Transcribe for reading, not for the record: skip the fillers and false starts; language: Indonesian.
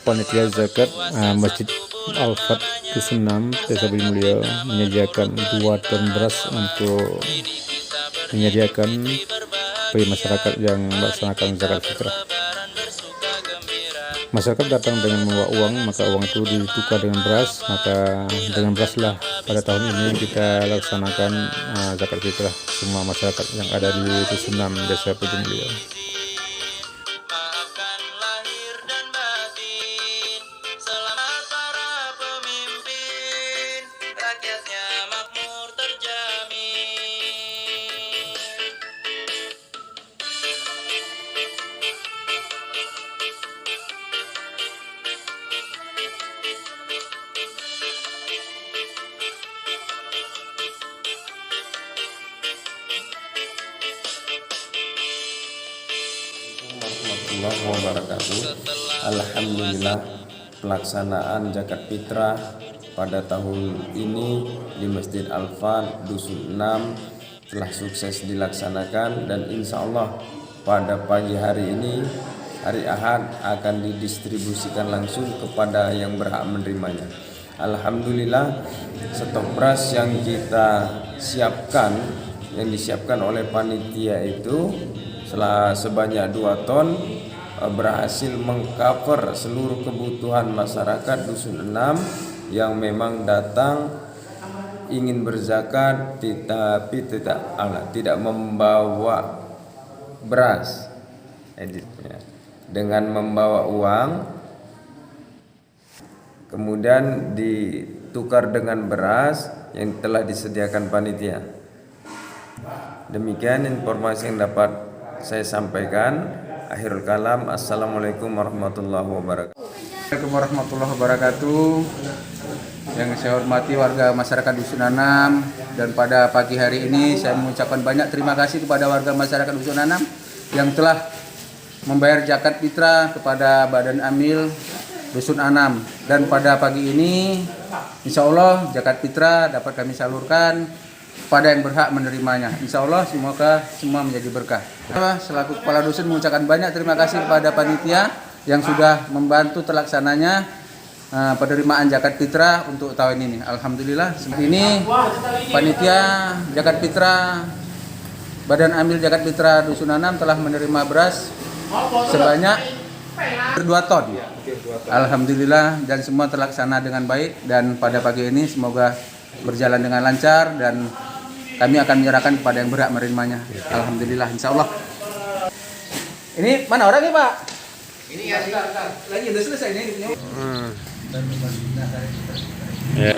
panitia zakat Masjid Al-Fat Dusun 6 Desa Budi Mulyo menyediakan 2 ton beras untuk menyediakan bagi masyarakat yang melaksanakan zakat fitrah. Masyarakat datang dengan membawa uang, maka uang itu ditukar dengan beras. Maka dengan beraslah pada tahun ini kita laksanakan zakat fitrah semua masyarakat yang ada di Dusun 6 Desa Budi Mulyo. Warahmatullahi wabarakatuh. Alhamdulillah, pelaksanaan zakat fitrah pada tahun ini di Masjid Al-Fat Dusun 6 telah sukses dilaksanakan, dan insya Allah pada pagi hari ini, hari Ahad, akan didistribusikan langsung kepada yang berhak menerimanya. Alhamdulillah, stok beras yang kita siapkan, yang disiapkan oleh panitia itu sebanyak 2 ton berhasil mengcover seluruh kebutuhan masyarakat Dusun 6 yang memang datang ingin berzakat tapi tidak membawa beras. Dengan membawa uang kemudian ditukar dengan beras yang telah disediakan panitia. Demikian informasi yang dapat saya sampaikan. Akhirul kalam. Assalamualaikum warahmatullahi wabarakatuh. Assalamualaikum warahmatullahi wabarakatuh. Yang saya hormati warga masyarakat Dusun 6, dan pada pagi hari ini saya mengucapkan banyak terima kasih kepada warga masyarakat Dusun 6 yang telah membayar zakat fitrah kepada Badan Amil Dusun 6. Dan pada pagi ini insya Allah zakat fitrah dapat kami salurkan pada yang berhak menerimanya. Insya Allah semoga semua menjadi berkah. Selaku kepala dusun mengucapkan banyak terima kasih kepada panitia yang sudah membantu terlaksananya penerimaan zakat fitrah untuk tahun ini. Alhamdulillah, seperti ini panitia zakat fitrah Badan Amil Zakat Fitrah Dusun 6 telah menerima beras sebanyak 2 ton. Alhamdulillah, dan semua terlaksana dengan baik, dan pada pagi ini semoga berjalan dengan lancar, dan kami akan menyerahkan kepada yang berhak menerimanya. Alhamdulillah, insya Allah. Ini mana orangnya, Pak? Ini ya, lagi udah selesai ini. Ya.